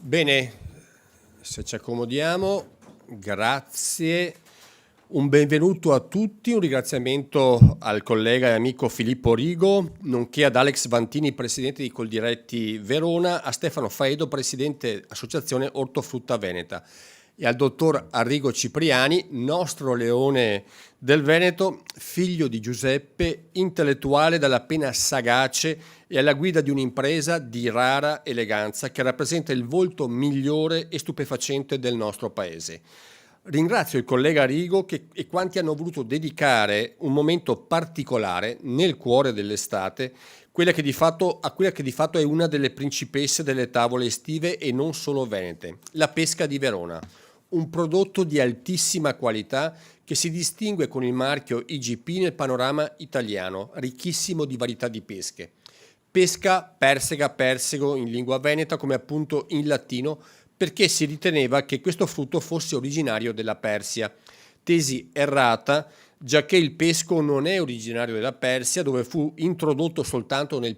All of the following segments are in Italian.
Bene, se ci accomodiamo, grazie, un benvenuto a tutti, un ringraziamento al collega e amico Filippo Rigo, nonché ad Alex Vantini, presidente di Coldiretti Verona, a Stefano Faedo, presidente Associazione Ortofrutta Veneta, e al dottor Arrigo Cipriani, nostro leone del Veneto, figlio di Giuseppe, intellettuale dalla pena sagace e alla guida di un'impresa di rara eleganza che rappresenta il volto migliore e stupefacente del nostro paese. Ringrazio il collega Rigo e quanti hanno voluto dedicare un momento particolare nel cuore dell'estate, quella che di fatto è una delle principesse delle tavole estive e non solo venete, la pesca di Verona. Un prodotto di altissima qualità che si distingue con il marchio IGP nel panorama italiano, ricchissimo di varietà di pesche. Pesca, persega, persego in lingua veneta, come appunto in latino, perché si riteneva che questo frutto fosse originario della Persia. Tesi errata, giacché il pesco non è originario della Persia, dove fu introdotto soltanto nel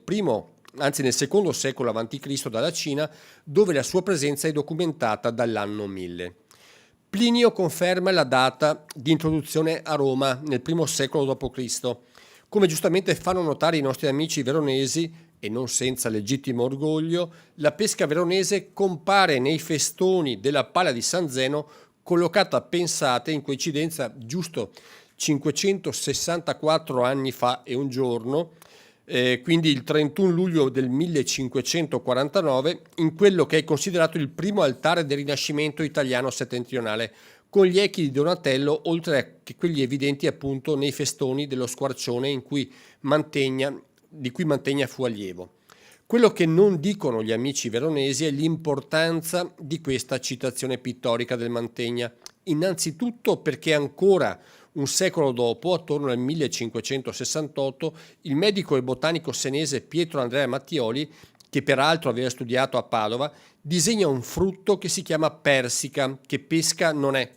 secondo secolo a.C. dalla Cina, dove la sua presenza è documentata dall'anno 1000. Plinio conferma la data di introduzione a Roma nel I secolo d.C. Come giustamente fanno notare i nostri amici veronesi, e non senza legittimo orgoglio, la pesca veronese compare nei festoni della Pala di San Zeno, collocata, pensate, in coincidenza giusto 564 anni fa e un giorno, quindi il 31 luglio del 1549, in quello che è considerato il primo altare del Rinascimento italiano settentrionale, con gli echi di Donatello, oltre che quelli evidenti appunto nei festoni dello Squarcione di cui Mantegna fu allievo. Quello che non dicono gli amici veronesi è l'importanza di questa citazione pittorica del Mantegna, innanzitutto perché ancora un secolo dopo, attorno al 1568, il medico e botanico senese Pietro Andrea Mattioli, che peraltro aveva studiato a Padova, disegna un frutto che si chiama persica, che pesca non è,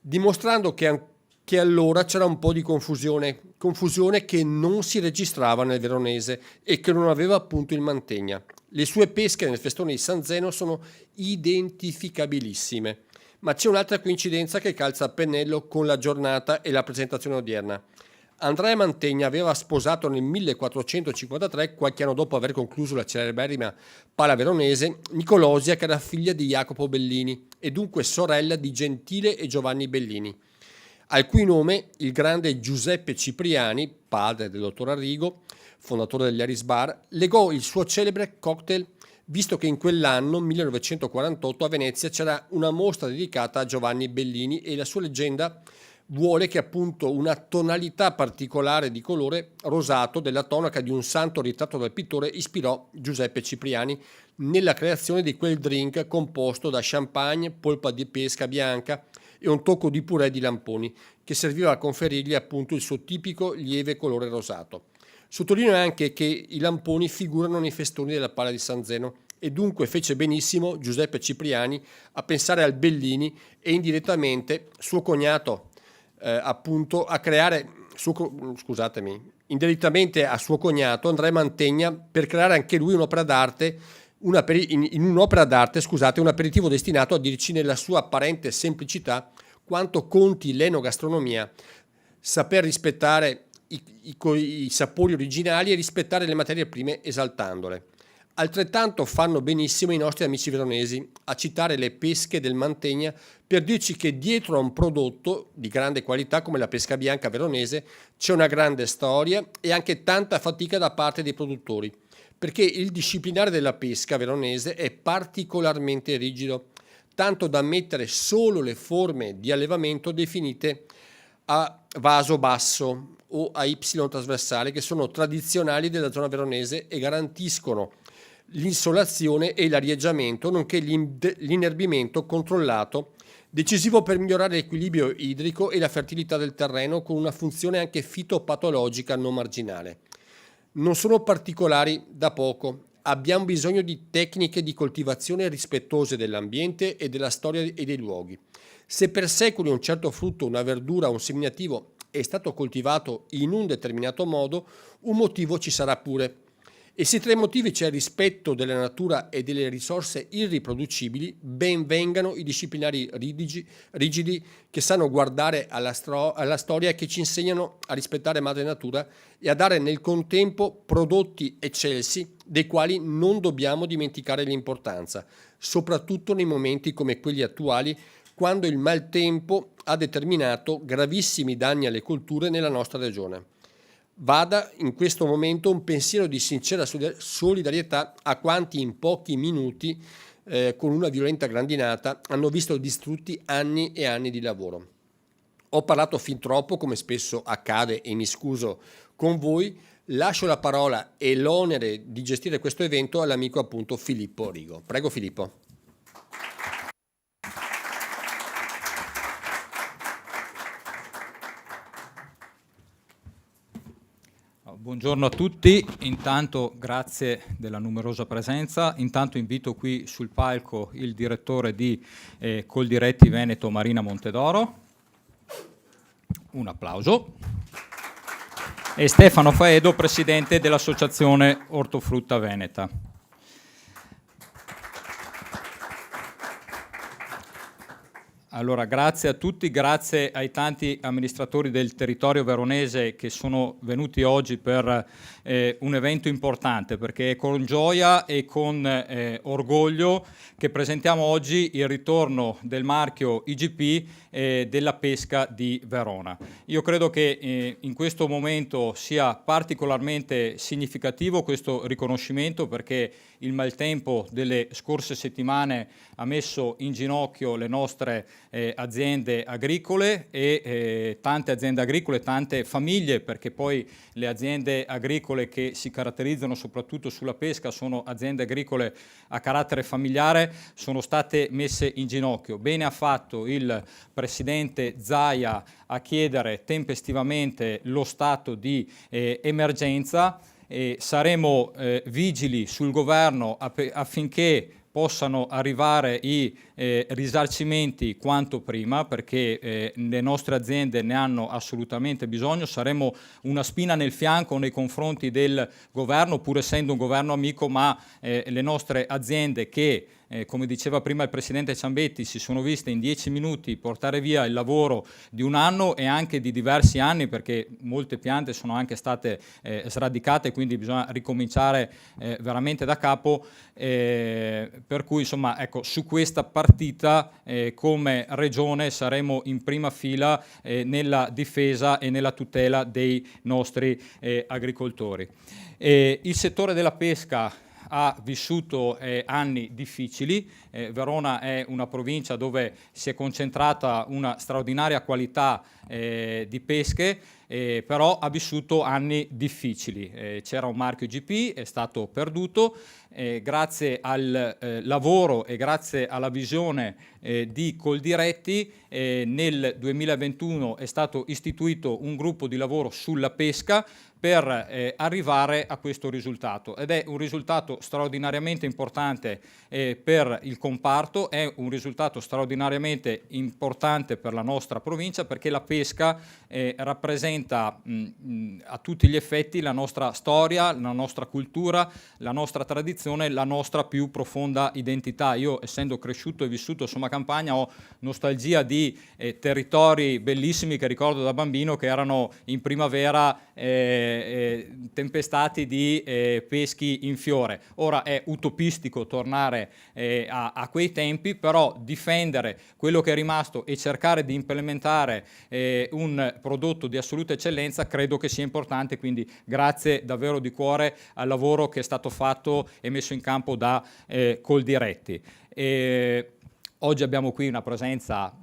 dimostrando che allora c'era un po' di confusione che non si registrava nel veronese e che non aveva appunto il Mantegna. Le sue pesche nel festone di San Zeno sono identificabilissime. Ma c'è un'altra coincidenza che calza a pennello con la giornata e la presentazione odierna. Andrea Mantegna aveva sposato nel 1453, qualche anno dopo aver concluso la celeberrima Pala Veronese, Nicolosia, che era figlia di Jacopo Bellini e dunque sorella di Gentile e Giovanni Bellini, al cui nome il grande Giuseppe Cipriani, padre del dottor Arrigo, fondatore degli Aris Bar, legò il suo celebre cocktail, visto che in quell'anno, 1948, a Venezia c'era una mostra dedicata a Giovanni Bellini e la sua leggenda vuole che appunto una tonalità particolare di colore rosato della tonaca di un santo ritratto dal pittore ispirò Giuseppe Cipriani nella creazione di quel drink composto da champagne, polpa di pesca bianca e un tocco di purè di lamponi che serviva a conferirgli appunto il suo tipico lieve colore rosato. Sottolineo anche che i lamponi figurano nei festoni della Pala di San Zeno e dunque fece benissimo Giuseppe Cipriani a pensare al Bellini e indirettamente suo cognato appunto a creare indirettamente a suo cognato Andrea Mantegna per creare anche lui un'opera d'arte un aperitivo destinato a dirci nella sua apparente semplicità quanto conti l'enogastronomia, saper rispettare i sapori originali e rispettare le materie prime esaltandole. Altrettanto fanno benissimo i nostri amici veronesi a citare le pesche del Mantegna per dirci che dietro a un prodotto di grande qualità come la pesca bianca veronese c'è una grande storia e anche tanta fatica da parte dei produttori, perché il disciplinare della pesca veronese è particolarmente rigido, tanto da ammettere solo le forme di allevamento definite a vaso basso o a Y trasversale, che sono tradizionali della zona veronese e garantiscono l'insolazione e l'arieggiamento, nonché l'inerbimento controllato, decisivo per migliorare l'equilibrio idrico e la fertilità del terreno, con una funzione anche fitopatologica non marginale. Non sono particolari da poco. Abbiamo bisogno di tecniche di coltivazione rispettose dell'ambiente e della storia e dei luoghi. Se per secoli un certo frutto, una verdura, un seminativo è stato coltivato in un determinato modo, un motivo ci sarà pure. E se tra i motivi c'è il rispetto della natura e delle risorse irriproducibili, ben vengano i disciplinari rigidi che sanno guardare alla storia e che ci insegnano a rispettare madre natura e a dare nel contempo prodotti eccelsi dei quali non dobbiamo dimenticare l'importanza, soprattutto nei momenti come quelli attuali, quando il maltempo ha determinato gravissimi danni alle colture nella nostra regione. Vada in questo momento un pensiero di sincera solidarietà a quanti in pochi minuti, con una violenta grandinata, hanno visto distrutti anni e anni di lavoro. Ho parlato fin troppo, come spesso accade, e mi scuso con voi. Lascio la parola e l'onere di gestire questo evento all'amico appunto Filippo Rigo. Prego Filippo. Buongiorno a tutti, intanto grazie della numerosa presenza, intanto invito qui sul palco il direttore di Coldiretti Veneto Marina Montedoro, un applauso, e Stefano Faedo, presidente dell'Associazione Ortofrutta Veneta. Allora, grazie a tutti, grazie ai tanti amministratori del territorio veronese che sono venuti oggi per un evento importante, perché è con gioia e con orgoglio che presentiamo oggi il ritorno del marchio IGP della pesca di Verona. Io credo che in questo momento sia particolarmente significativo questo riconoscimento, perché il maltempo delle scorse settimane ha messo in ginocchio le nostre aziende agricole e tante aziende agricole, tante famiglie, perché poi le aziende agricole che si caratterizzano soprattutto sulla pesca sono aziende agricole a carattere familiare, sono state messe in ginocchio. Bene ha fatto il presidente Zaia a chiedere tempestivamente lo stato di emergenza. Saremo vigili sul governo affinché possano arrivare i risarcimenti quanto prima, perché le nostre aziende ne hanno assolutamente bisogno. Saremo una spina nel fianco nei confronti del governo, pur essendo un governo amico, ma le nostre aziende che come diceva prima il presidente Ciambetti, si sono viste in 10 minuti portare via il lavoro di un anno e anche di diversi anni, perché molte piante sono anche state sradicate, quindi bisogna ricominciare veramente da capo, per cui insomma ecco, su questa partita come regione saremo in prima fila nella difesa e nella tutela dei nostri agricoltori. Il settore della pesca ha vissuto anni difficili. Verona è una provincia dove si è concentrata una straordinaria qualità di pesche, però ha vissuto anni difficili. C'era un marchio IGP, è stato perduto. Grazie al lavoro e grazie alla visione di Coldiretti, nel 2021 è stato istituito un gruppo di lavoro sulla pesca per arrivare a questo risultato, ed è un risultato straordinariamente importante per il comparto, è un risultato straordinariamente importante per la nostra provincia, perché la pesca rappresenta a tutti gli effetti la nostra storia, la nostra cultura, la nostra tradizione, la nostra più profonda identità. Io, essendo cresciuto e vissuto a Somma Campagna, ho nostalgia di territori bellissimi che ricordo da bambino, che erano in primavera tempestati di peschi in fiore. Ora è utopistico tornare a quei tempi, però difendere quello che è rimasto e cercare di implementare un prodotto di assoluta eccellenza credo che sia importante, quindi grazie davvero di cuore al lavoro che è stato fatto e messo in campo da Coldiretti. Oggi abbiamo qui una presenza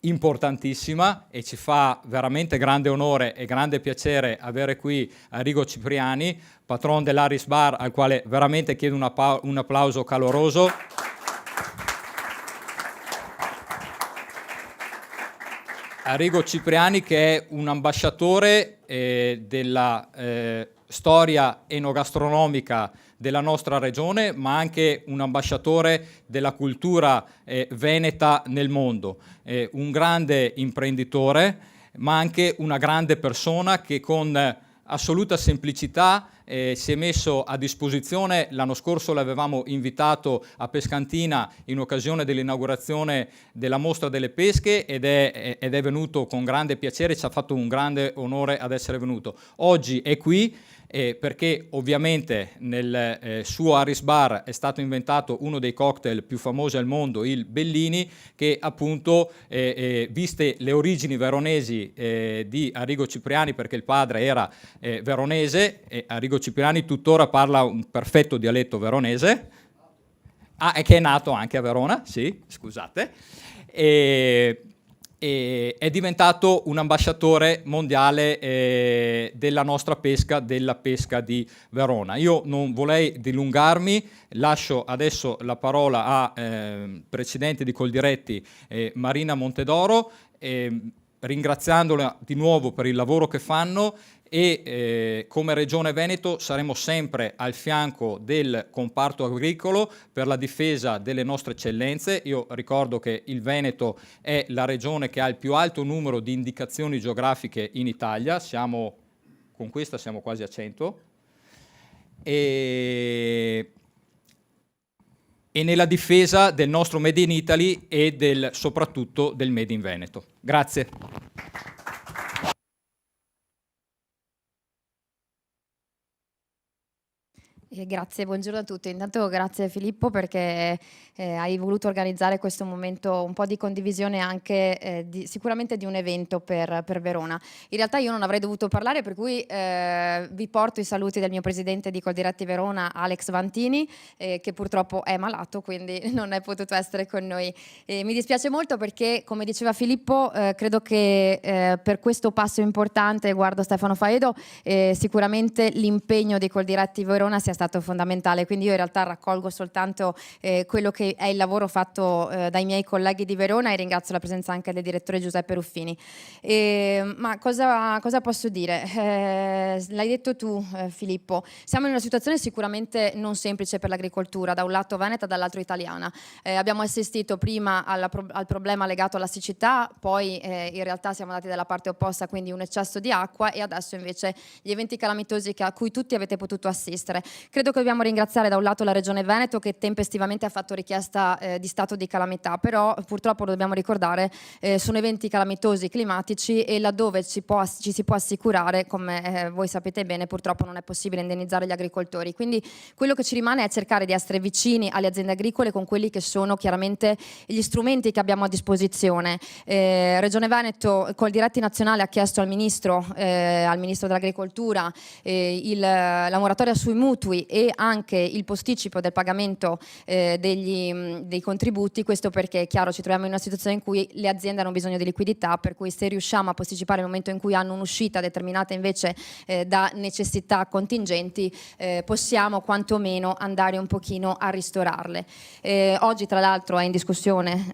importantissima e ci fa veramente grande onore e grande piacere avere qui Arrigo Cipriani, patron dell'Aris Bar, al quale veramente chiedo un applauso caloroso. Arrigo Cipriani, che è un ambasciatore della storia enogastronomica della nostra regione, ma anche un ambasciatore della cultura veneta nel mondo, un grande imprenditore, ma anche una grande persona che con assoluta semplicità si è messo a disposizione. L'anno scorso l'avevamo invitato a Pescantina in occasione dell'inaugurazione della mostra delle pesche ed è venuto con grande piacere, ci ha fatto un grande onore ad essere venuto. Oggi è qui perché ovviamente nel suo Harris Bar è stato inventato uno dei cocktail più famosi al mondo, il Bellini, che appunto, viste le origini veronesi di Arrigo Cipriani, perché il padre era veronese, e Arrigo Cipriani tuttora parla un perfetto dialetto veronese, e che è nato anche a Verona, sì, scusate, è diventato un ambasciatore mondiale della nostra pesca, della pesca di Verona. Io non vorrei dilungarmi, lascio adesso la parola a presidente di Coldiretti, Marina Montedoro, ringraziandola di nuovo per il lavoro che fanno e come Regione Veneto saremo sempre al fianco del comparto agricolo per la difesa delle nostre eccellenze. Io ricordo che il Veneto è la regione che ha il più alto numero di indicazioni geografiche in Italia, con questa siamo quasi a 100, e nella difesa del nostro Made in Italy e soprattutto del Made in Veneto. Grazie. Grazie, buongiorno a tutti. Intanto grazie Filippo perché hai voluto organizzare questo momento un po' di condivisione anche sicuramente di un evento per Verona. In realtà io non avrei dovuto parlare, per cui vi porto i saluti del mio presidente di Coldiretti Verona, Alex Vantini, che purtroppo è malato, quindi non è potuto essere con noi. Mi dispiace molto perché, come diceva Filippo, credo che per questo passo importante, guardo Stefano Faedo, sicuramente l'impegno di Coldiretti Verona sia stato fondamentale, quindi io in realtà raccolgo soltanto quello che è il lavoro fatto dai miei colleghi di Verona e ringrazio la presenza anche del direttore Giuseppe Ruffini. Ma cosa posso dire? L'hai detto tu Filippo, siamo in una situazione sicuramente non semplice per l'agricoltura, da un lato veneta, dall'altro italiana. Abbiamo assistito prima al problema legato alla siccità, poi in realtà siamo andati dalla parte opposta, quindi un eccesso di acqua, e adesso invece gli eventi calamitosi a cui tutti avete potuto assistere. Credo che dobbiamo ringraziare da un lato la Regione Veneto che tempestivamente ha fatto richiesta di stato di calamità, però purtroppo lo dobbiamo ricordare, sono eventi calamitosi climatici e laddove ci si può assicurare, come voi sapete bene, purtroppo non è possibile indennizzare gli agricoltori. Quindi quello che ci rimane è cercare di essere vicini alle aziende agricole con quelli che sono chiaramente gli strumenti che abbiamo a disposizione. Regione Veneto, Coldiretti Nazionale ha chiesto al Ministro dell'Agricoltura la moratoria sui mutui e anche il posticipo del pagamento dei contributi. Questo perché è chiaro, ci troviamo in una situazione in cui le aziende hanno bisogno di liquidità, per cui se riusciamo a posticipare il momento in cui hanno un'uscita determinata invece da necessità contingenti, possiamo quantomeno andare un pochino a ristorarle. Oggi tra l'altro è in discussione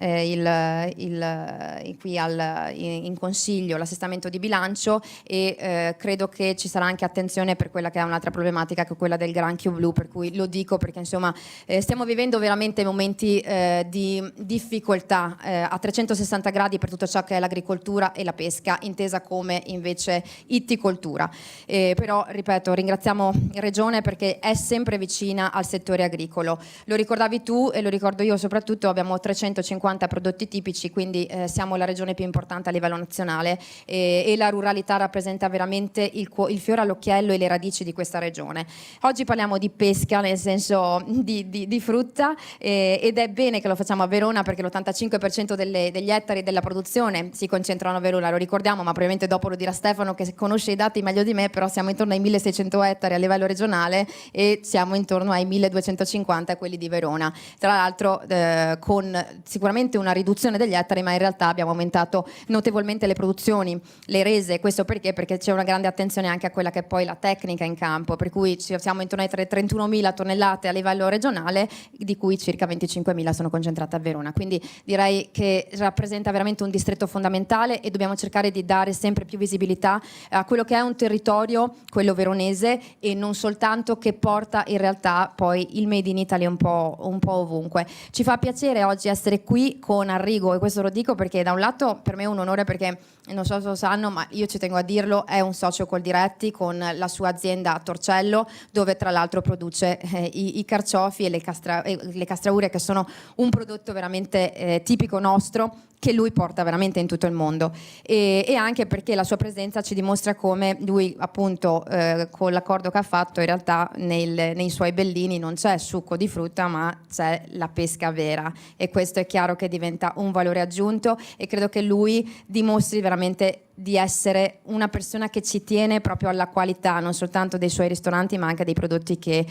qui in Consiglio l'assestamento di bilancio e credo che ci sarà anche attenzione per quella che è un'altra problematica, che è quella del granchio blu, per cui lo dico perché insomma stiamo vivendo veramente momenti di difficoltà a 360 gradi per tutto ciò che è l'agricoltura e la pesca, intesa come invece itticoltura. Però ripeto, ringraziamo Regione perché è sempre vicina al settore agricolo. Lo ricordavi tu e lo ricordo io soprattutto, abbiamo 350 prodotti tipici, quindi siamo la regione più importante a livello nazionale e la ruralità rappresenta veramente il fiore all'occhiello e le radici di questa regione. Oggi parliamo di pesca, nel senso di frutta, ed è bene che lo facciamo a Verona perché l'85% degli ettari della produzione si concentrano a Verona, lo ricordiamo, ma probabilmente dopo lo dirà Stefano che conosce i dati meglio di me, però siamo intorno ai 1600 ettari a livello regionale e siamo intorno ai 1250 quelli di Verona. Tra l'altro con sicuramente una riduzione degli ettari, ma in realtà abbiamo aumentato notevolmente le produzioni, le rese. Questo perché? Perché c'è una grande attenzione anche a quella che è poi la tecnica in campo, per cui siamo intorno ai mettere 31.000 tonnellate a livello regionale, di cui circa 25.000 sono concentrate a Verona. Quindi direi che rappresenta veramente un distretto fondamentale e dobbiamo cercare di dare sempre più visibilità a quello che è un territorio, quello veronese, e non soltanto, che porta in realtà poi il Made in Italy un po' ovunque. Ci fa piacere oggi essere qui con Arrigo, e questo lo dico perché da un lato per me è un onore, perché non so se lo sanno, ma io ci tengo a dirlo, è un socio Coldiretti con la sua azienda a Torcello, dove tra l'altro produce i carciofi e le castraure, che sono un prodotto veramente tipico nostro, che lui porta veramente in tutto il mondo, e anche perché la sua presenza ci dimostra come lui, appunto, con l'accordo che ha fatto, in realtà nei suoi bellini non c'è succo di frutta, ma c'è la pesca vera, e questo è chiaro che diventa un valore aggiunto, e credo che lui dimostri veramente di essere una persona che ci tiene proprio alla qualità, non soltanto dei suoi ristoranti, ma anche dei prodotti che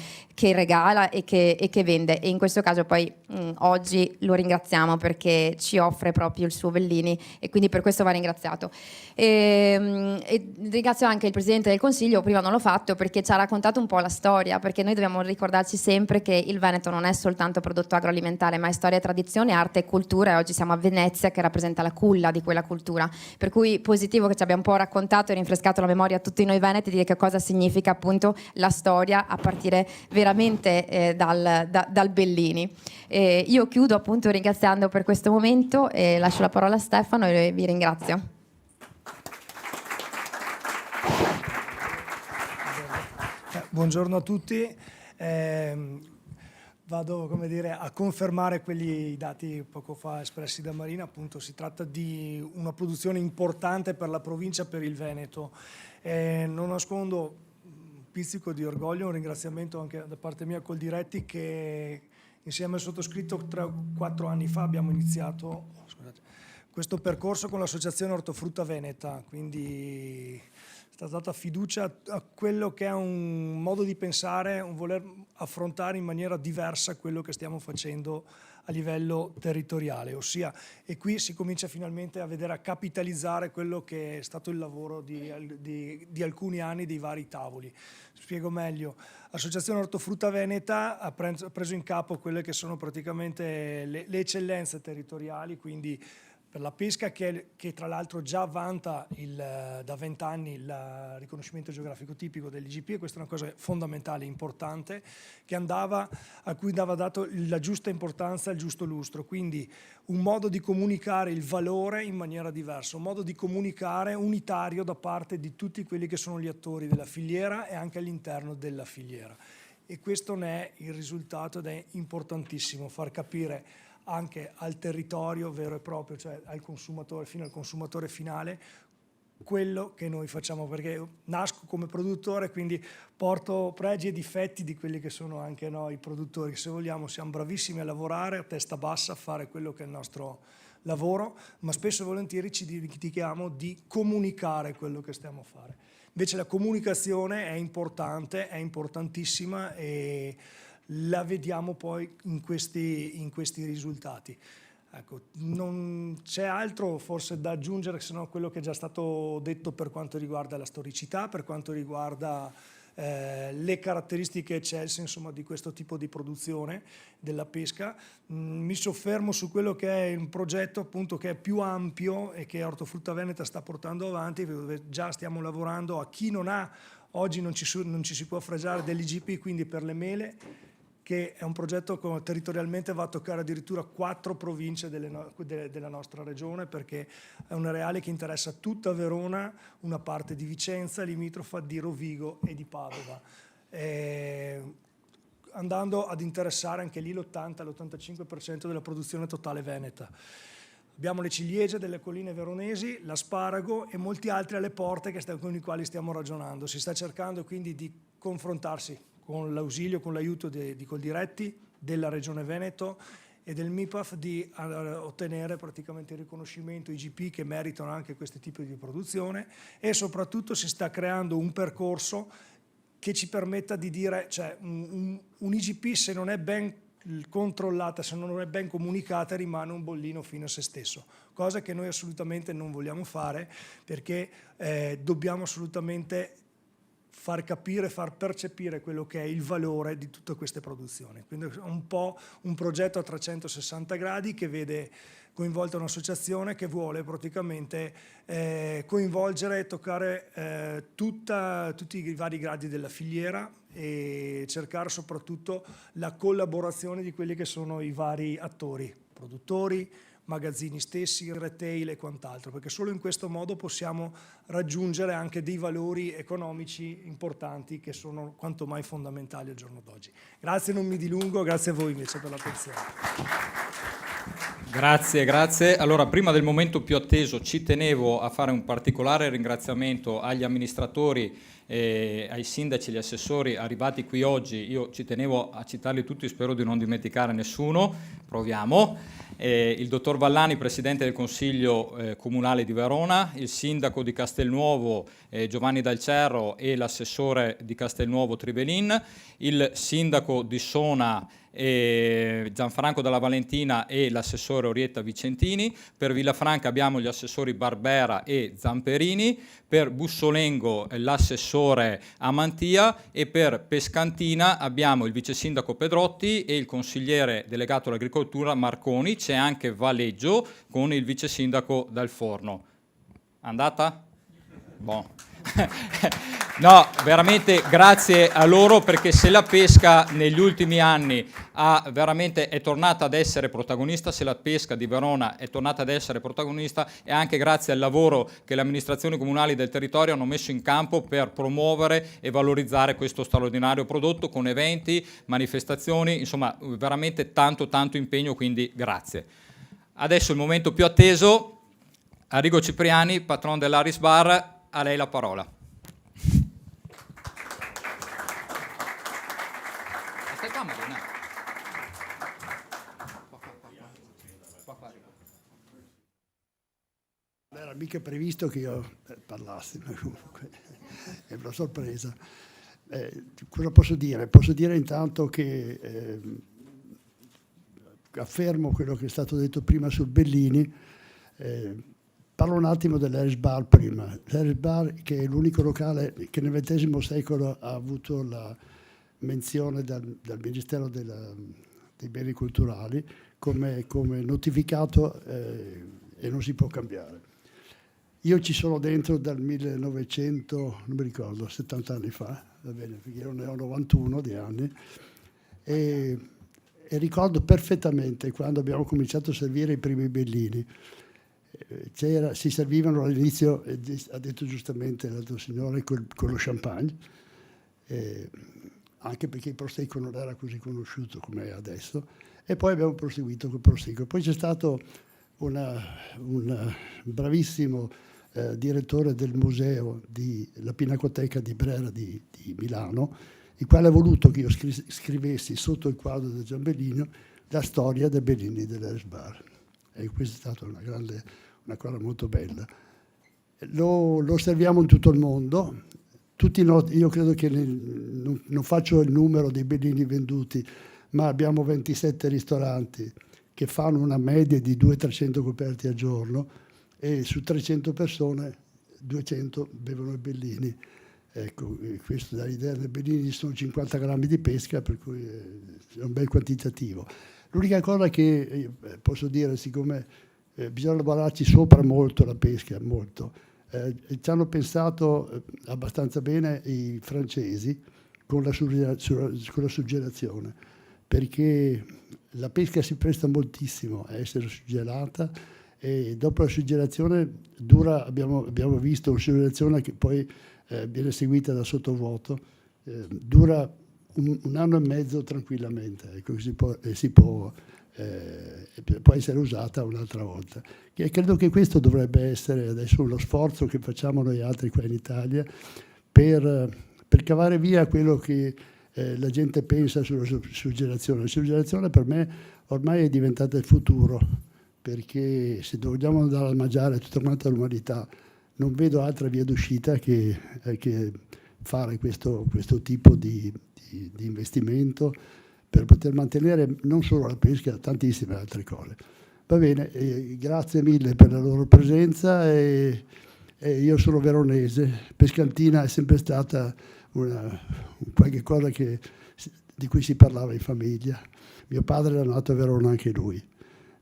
regala e che vende. E in questo caso poi oggi lo ringraziamo perché ci offre proprio il suo Bellini, e quindi per questo va ringraziato. E ringrazio anche il Presidente del Consiglio, prima non l'ho fatto, perché ci ha raccontato un po' la storia, perché noi dobbiamo ricordarci sempre che il Veneto non è soltanto prodotto agroalimentare, ma è storia, tradizione, arte e cultura, e oggi siamo a Venezia, che rappresenta la culla di quella cultura, per cui positivo che ci abbia un po' raccontato e rinfrescato la memoria a tutti noi veneti di che cosa significa appunto la storia, a partire veramente dal Bellini. Io chiudo appunto ringraziando per questo momento e lascio la parola a Stefano e vi ringrazio. Buongiorno a tutti. Vado, come dire, a confermare quelli dati poco fa espressi da Marina. Appunto, si tratta di una produzione importante per la provincia, per il Veneto. Non nascondo un pizzico di orgoglio, un ringraziamento anche da parte mia a Coldiretti, che insieme al sottoscritto 3 o 4 anni fa abbiamo iniziato questo percorso con l'associazione Ortofrutta Veneta, quindi è stata data fiducia a quello che è un modo di pensare, un voler affrontare in maniera diversa quello che stiamo facendo a livello territoriale, ossia, e qui si comincia finalmente a vedere, a capitalizzare quello che è stato il lavoro di alcuni anni dei vari tavoli. Spiego meglio. L'associazione Ortofrutta Veneta ha preso in capo quelle che sono praticamente le eccellenze territoriali, quindi per la pesca che tra l'altro già vanta da 20 anni il riconoscimento geografico tipico dell'IGP, e questa è una cosa fondamentale, importante, a cui andava dato la giusta importanza, il giusto lustro, quindi un modo di comunicare il valore in maniera diversa, un modo di comunicare unitario da parte di tutti quelli che sono gli attori della filiera e anche all'interno della filiera. E questo ne è il risultato, ed è importantissimo far capire anche al territorio vero e proprio, cioè al consumatore, fino al consumatore finale, quello che noi facciamo, perché nasco come produttore, quindi porto pregi e difetti di quelli che sono anche noi produttori. Se vogliamo siamo bravissimi a lavorare a testa bassa, a fare quello che è il nostro lavoro, ma spesso e volentieri ci dimentichiamo di comunicare quello che stiamo a fare. Invece la comunicazione è importante, è importantissima, e la vediamo poi in questi risultati. Ecco, non c'è altro forse da aggiungere se non quello che è già stato detto per quanto riguarda la storicità, per quanto riguarda le caratteristiche eccelse, insomma, di questo tipo di produzione della pesca. Mi soffermo su quello che è un progetto appunto che è più ampio e che Ortofrutta Veneta sta portando avanti, dove già stiamo lavorando a chi non ha, oggi non ci si può fregiare dell'IGP, quindi per le mele, che è un progetto che territorialmente va a toccare addirittura 4 province della nostra regione, perché è un areale che interessa tutta Verona, una parte di Vicenza, limitrofa, di Rovigo e di Padova, andando ad interessare anche lì l'80-85% della produzione totale veneta. Abbiamo le ciliegie delle colline veronesi, l'asparago e molti altri alle porte con i quali stiamo ragionando. Si sta cercando quindi di confrontarsi con l'ausilio, con l'aiuto di Coldiretti, della Regione Veneto e del MIPAF, di ottenere praticamente il riconoscimento IGP che meritano anche questi tipi di produzione, e soprattutto si sta creando un percorso che ci permetta di dire, cioè un IGP, se non è ben controllata, se non è ben comunicata, rimane un bollino fino a se stesso, cosa che noi assolutamente non vogliamo fare, perché dobbiamo assolutamente far capire, far percepire quello che è il valore di tutte queste produzioni. Quindi è un po' un progetto a 360 gradi che vede coinvolta un'associazione che vuole praticamente coinvolgere e toccare tutti i vari gradi della filiera e cercare soprattutto la collaborazione di quelli che sono i vari attori, produttori, magazzini stessi, retail e quant'altro, perché solo in questo modo possiamo raggiungere anche dei valori economici importanti che sono quanto mai fondamentali al giorno d'oggi. Grazie, non mi dilungo, grazie a voi invece per l'attenzione. Grazie. Allora, prima del momento più atteso, ci tenevo a fare un particolare ringraziamento agli amministratori, ai sindaci e agli assessori arrivati qui oggi. Io ci tenevo a citarli tutti, spero di non dimenticare nessuno. Proviamo. Il dottor Vallani, Presidente del Consiglio Comunale di Verona, il Sindaco di Castelnuovo Giovanni Dal Cerro e l'Assessore di Castelnuovo Trivelin, il Sindaco di Sona Gianfranco Dalla Valentina e l'assessore Orietta Vicentini. Per Villafranca abbiamo gli assessori Barbera e Zamperini, per Bussolengo l'assessore Amantia e per Pescantina abbiamo il vice sindaco Pedrotti e il consigliere delegato all'agricoltura Marconi. C'è anche Valeggio con il vice sindaco Dal Forno. Andata? Bon. No, veramente grazie a loro, perché se la pesca negli ultimi anni è tornata ad essere protagonista, se la pesca di Verona è tornata ad essere protagonista, è anche grazie al lavoro che le amministrazioni comunali del territorio hanno messo in campo per promuovere e valorizzare questo straordinario prodotto con eventi, manifestazioni, insomma veramente tanto impegno, quindi grazie. Adesso il momento più atteso, Arrigo Cipriani, patron dell'Aris Bar, a lei la parola. Non era mica previsto che io parlassi, ma comunque è una sorpresa. Cosa posso dire? Posso dire intanto che affermo quello che è stato detto prima sul Bellini. Parlo un attimo dell'Aris Bar prima. L'Aris Bar, che è l'unico locale che nel XX secolo ha avuto la menzione dal Ministero dei Beni Culturali come notificato e non si può cambiare. Io ci sono dentro dal 1900, non mi ricordo, 70 anni fa, va bene, perché io ne ho 91 di anni, e ricordo perfettamente quando abbiamo cominciato a servire i primi Bellini. Si servivano all'inizio, ha detto giustamente l'altro signore, con lo champagne, anche perché il prosecco non era così conosciuto come è adesso, e poi abbiamo proseguito col prosecco. Poi c'è stato un bravissimo direttore del museo della Pinacoteca di Brera di Milano, il quale ha voluto che io scrivessi sotto il quadro del Giambellino la storia dei Bellini dell'Aris Bar. E questa è stata una cosa molto bella. Lo serviamo in tutto il mondo. Io credo che non faccio il numero dei Bellini venduti, ma abbiamo 27 ristoranti che fanno una media di 200-300 coperti al giorno, e su 300 persone 200 bevono i Bellini. Ecco, questo dà l'idea dei Bellini, sono 50 grammi di pesca, per cui è un bel quantitativo. L'unica cosa che posso dire, siccome bisogna lavorarci sopra molto la pesca, molto, ci hanno pensato abbastanza bene i francesi con la suggelazione, perché la pesca si presta moltissimo a essere suggelata, e dopo la suggelazione dura, abbiamo visto una suggelazione che poi viene seguita da sottovuoto, dura un anno e mezzo tranquillamente, ecco, può essere usata un'altra volta. E credo che questo dovrebbe essere adesso uno sforzo che facciamo noi altri qua in Italia per cavare via quello che la gente pensa sulla suggelazione. La suggelazione per me ormai è diventata il futuro, perché se vogliamo andare a mangiare tutta quanta l'umanità, non vedo altra via d'uscita che fare questo tipo di investimento per poter mantenere non solo la pesca, tantissime altre cose. Va bene, grazie mille per la loro presenza, e io sono veronese. Pescantina è sempre stata qualche cosa di cui si parlava in famiglia. Mio padre era nato a Verona anche lui.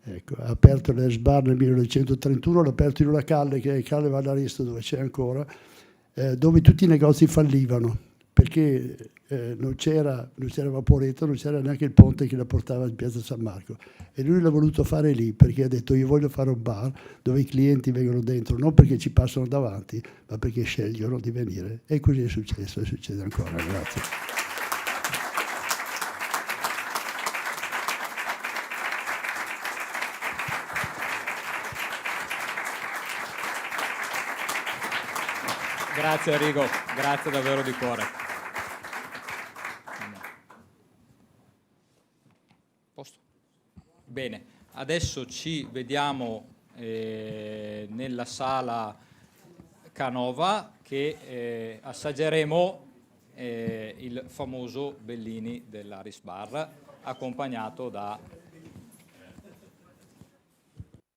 Ecco, ha aperto l'Es Bar nel 1931, l'ha aperto in una calle che è Calle Vallaristo, dove c'è ancora, dove tutti i negozi fallivano, perché non c'era Vaporetto, non c'era neanche il ponte che la portava in piazza San Marco. E lui l'ha voluto fare lì, perché ha detto: io voglio fare un bar dove i clienti vengono dentro, non perché ci passano davanti, ma perché scegliono di venire. E così è successo e succede ancora. Grazie. Grazie Arrigo, grazie davvero di cuore. Posto? Bene, adesso ci vediamo nella sala Canova che assaggeremo il famoso Bellini dell'Aris Bar, accompagnato da